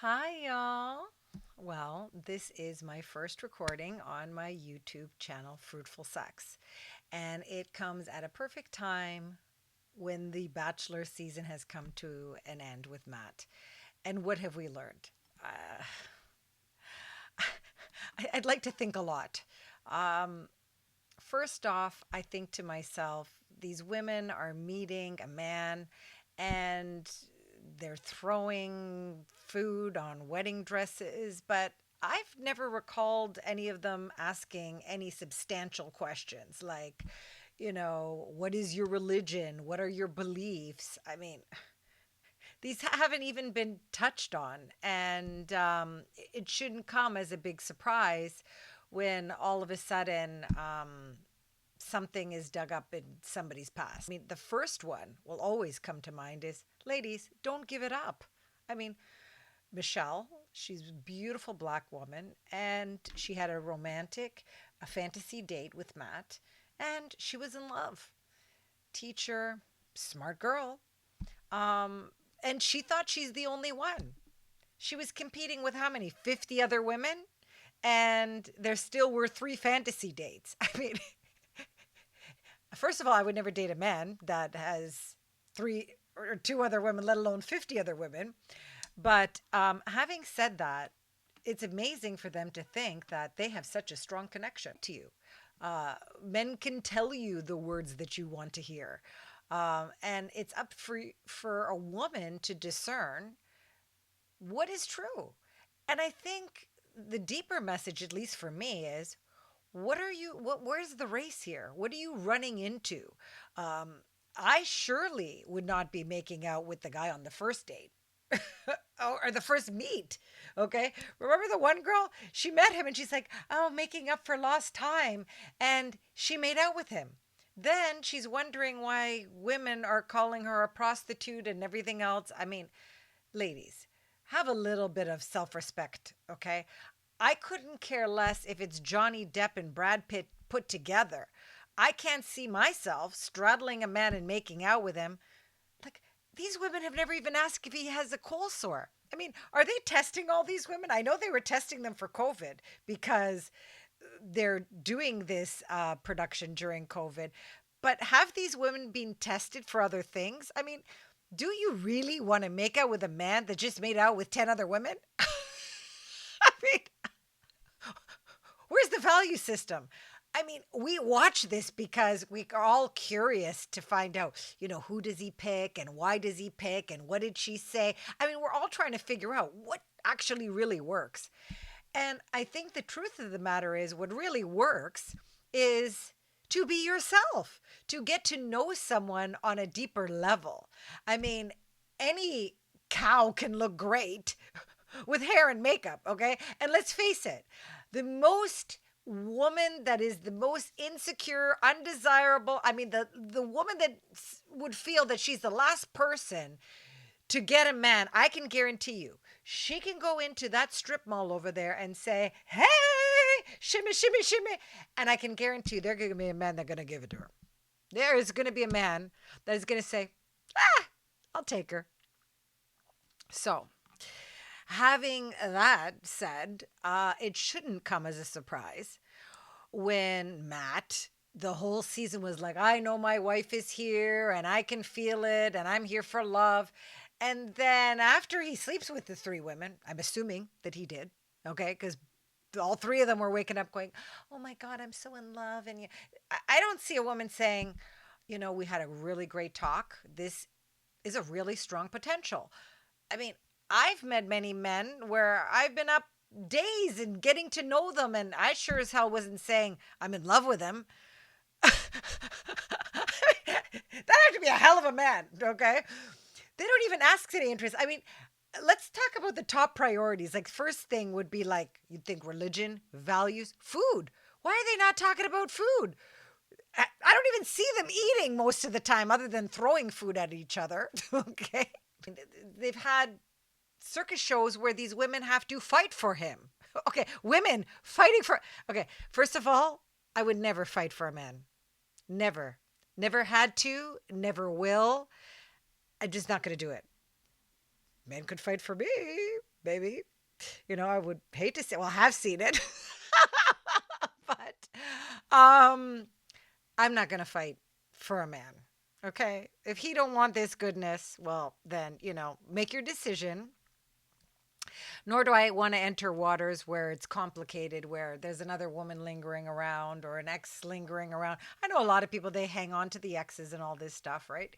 Hi, y'all. Well, this is my first recording on my YouTube channel, Fruitful Sex. And it comes at a perfect time when the Bachelor season has come to an end with Matt. And what have we learned? Uh, I'd like to think a lot. Um, First off, I think to myself, these women are meeting a man and they're throwing food on wedding dresses, but I've never recalled any of them asking any substantial questions like, what is your religion? What are your beliefs? I mean, these haven't even been touched on. And it shouldn't come as a big surprise when all of a sudden something is dug up in somebody's past. I mean, the first one will always come to mind is ladies, don't give it up. I mean, Michelle, she's a beautiful black woman, and she had a fantasy date with Matt, and she was in love. Teacher, smart girl. Um, and she thought she's the only one. She was competing with how many? 50 other women? And there still were three fantasy dates. I mean, first of all, I would never date a man that has three or two other women, let alone 50 other women. But having said that, it's amazing for them to think that they have such a strong connection to you. Men can tell you the words that you want to hear. And it's up for a woman to discern what is true. And I think the deeper message, at least for me, is where's the race here? What are you running into? Um, I surely would not be making out with the guy on the first date. Or the first meet. Okay. Remember the one girl? She met him and she's like, oh, making up for lost time. And she made out with him. Then she's wondering why women are calling her a prostitute and everything else. I mean, ladies, have a little bit of self respect. Okay. I couldn't care less if it's Johnny Depp and Brad Pitt put together. I can't see myself straddling a man and making out with him. Like, these women have never even asked if he has a cold sore. I mean, are they testing all these women? I know they were testing them for COVID because they're doing this production during COVID. But have these women been tested for other things? I mean, do you really want to make out with a man that just made out with 10 other women? I mean, where's the value system? I mean, we watch this because we are all curious to find out, who does he pick and why does he pick and what did she say? I mean, we're all trying to figure out what actually really works. And I think the truth of the matter is what really works is to be yourself, to get to know someone on a deeper level. I mean, any cow can look great with hair and makeup, okay? And let's face it, the most woman that is the most insecure, undesirable, I mean the woman that would feel that she's the last person to get a man, I can guarantee you, she can go into that strip mall over there and say, "Hey, shimmy, shimmy, shimmy," and I can guarantee you, there's going to be a man that's going to give it to her. There is going to be a man that is going to say, I'll take her. So, having that said, it shouldn't come as a surprise when Matt, the whole season was like, I know my wife is here and I can feel it and I'm here for love. And then after he sleeps with the three women, I'm assuming that he did, okay, because all three of them were waking up going, oh my God, I'm so in love. And I don't see a woman saying, we had a really great talk. This is a really strong potential. I mean, I've met many men where I've been up days and getting to know them, and I sure as hell wasn't saying I'm in love with him. That'd have to be a hell of a man, okay? They don't even ask any interest. I mean, let's talk about the top priorities. Like, first thing would be like, you'd think religion, values, food. Why are they not talking about food? I don't even see them eating most of the time other than throwing food at each other, okay? I mean, they've had circus shows where these women have to fight for him. Okay, women fighting for. Okay, first of all, I would never fight for a man. Never. Never had to, never will. I'm just not going to do it. Men could fight for me. baby. I would hate to say, well, I have seen it, but um, I'm not going to fight for a man. Okay. If he don't want this goodness, well, then, make your decision. Nor do I want to enter waters where it's complicated, where there's another woman lingering around or an ex lingering around. I know a lot of people, they hang on to the exes and all this stuff, right?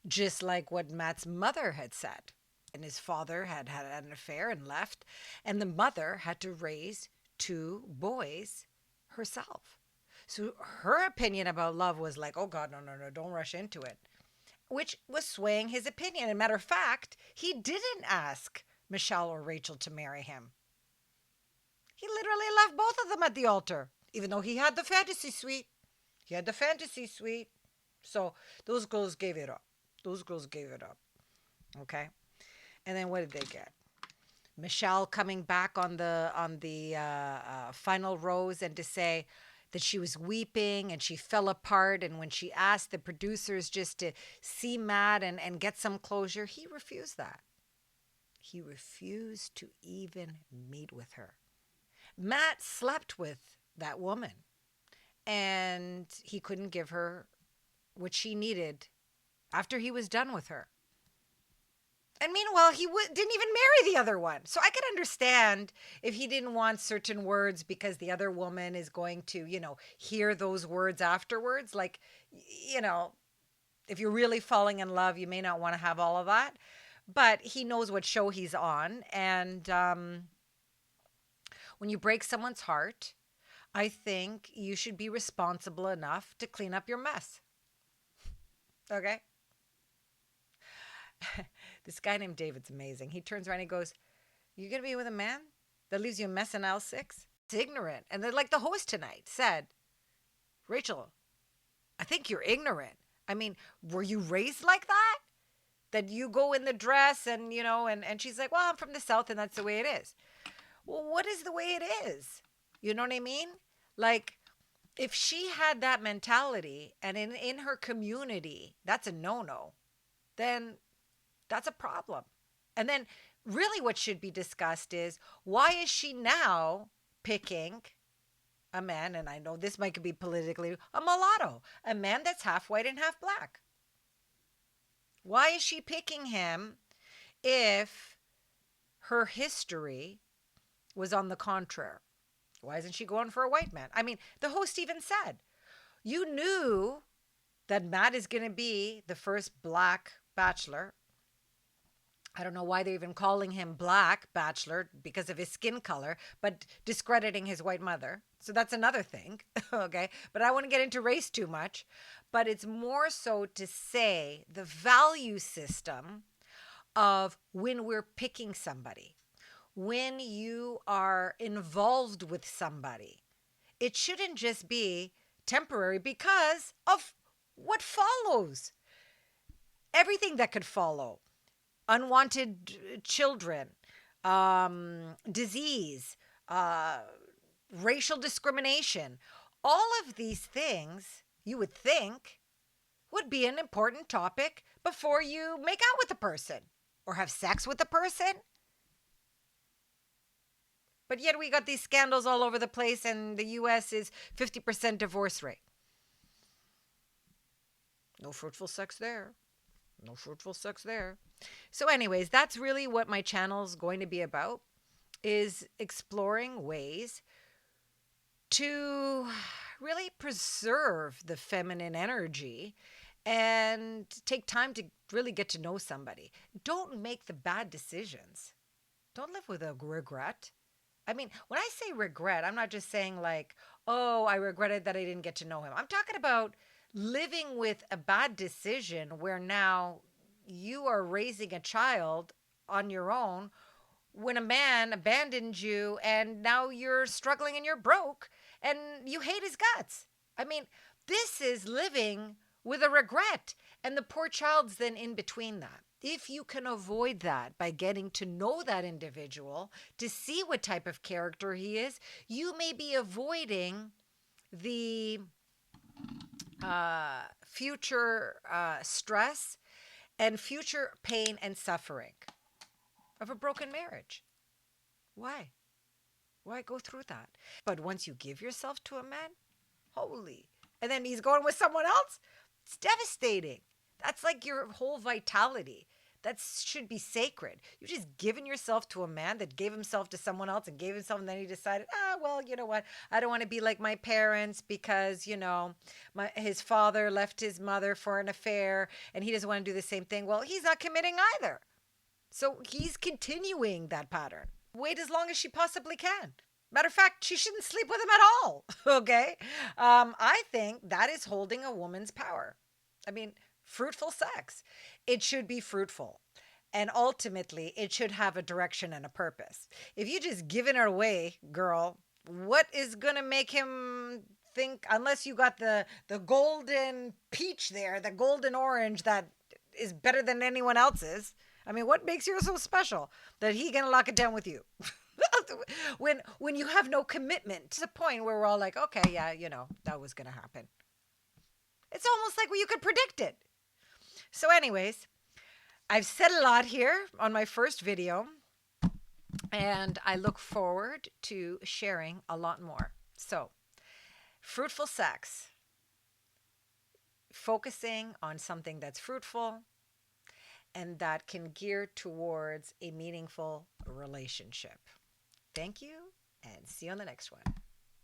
Just like what Matt's mother had said. And his father had had an affair and left. And the mother had to raise two boys herself. So her opinion about love was like, oh God, no, no, no, don't rush into it, which was swaying his opinion. And matter of fact, he didn't ask Michelle or Rachel to marry him. He literally left both of them at the altar, even though he had the fantasy suite. He had the fantasy suite. So those girls gave it up. Those girls gave it up. Okay. And then what did they get? Michelle coming back on the final rose and to say that she was weeping and she fell apart. And when she asked the producers just to see Matt and get some closure, he refused that. He refused to even meet with her. Matt slept with that woman and he couldn't give her what she needed after he was done with her. And meanwhile, he didn't even marry the other one. So I could understand if he didn't want certain words because the other woman is going to, hear those words afterwards. Like, you know, if you're really falling in love, you may not want to have all of that. But he knows what show he's on. And when you break someone's heart, I think you should be responsible enough to clean up your mess. Okay? This guy named David's amazing. He turns around and he goes, "You gonna be with a man that leaves you a mess in L6? It's ignorant." And then, like the host tonight said, "Rachel, I think you're ignorant. I mean, were you raised like that? That you go in the dress and, and she's like, well, I'm from the South and that's the way it is." Well, what is the way it is? You know what I mean? Like, if she had that mentality and in her community, that's a no-no, then that's a problem. And then really what should be discussed is why is she now picking a man, and I know this might be politically, a mulatto, a man that's half white and half black. Why is she picking him if her history was on the contrary? Why isn't she going for a white man? I mean, the host even said, you knew that Matt is going to be the first black bachelor. I don't know why they're even calling him Black Bachelor because of his skin color, but discrediting his white mother. So that's another thing. Okay. But I don't want to get into race too much. But it's more so to say the value system of when we're picking somebody, when you are involved with somebody, it shouldn't just be temporary because of what follows. Everything that could follow: unwanted children, disease, racial discrimination. All of these things, you would think, would be an important topic before you make out with a person or have sex with a person. But yet we got these scandals all over the place, and the U.S. is 50% divorce rate. No fruitful sex there. No fruitful sex there. So anyways, that's really what my channel is going to be about, is exploring ways to really preserve the feminine energy and take time to really get to know somebody. Don't make the bad decisions. Don't live with a regret. I mean, when I say regret, I'm not just saying like, oh, I regretted that I didn't get to know him. I'm talking about living with a bad decision where now you are raising a child on your own when a man abandoned you and now you're struggling and you're broke and you hate his guts. I mean, this is living with a regret, and the poor child's then in between that. If you can avoid that by getting to know that individual to see what type of character he is, you may be avoiding the future stress and future pain and suffering. of a broken marriage. Why? Why go through that? But once you give yourself to a man, holy, and then he's going with someone else, it's devastating. That's like your whole vitality. That should be sacred. You just given yourself to a man that gave himself to someone else and gave himself, and then he decided, well, you know what? I don't want to be like my parents because his father left his mother for an affair, and he doesn't want to do the same thing. Well, he's not committing either, so he's continuing that pattern. Wait as long as she possibly can. Matter of fact, she shouldn't sleep with him at all. Okay. I think that is holding a woman's power. I mean, fruitful sex. It should be fruitful. And ultimately, it should have a direction and a purpose. If you just giving it away, girl, what is going to make him think, unless you got the golden peach there, the golden orange that is better than anyone else's? I mean, what makes you so special that he gonna lock it down with you? when you have no commitment to the point where we're all like, okay, yeah, that was gonna happen. It's almost like you could predict it. So, anyways, I've said a lot here on my first video, and I look forward to sharing a lot more. So, fruitful sex, focusing on something that's fruitful and that can gear towards a meaningful relationship. Thank you, and see you on the next one.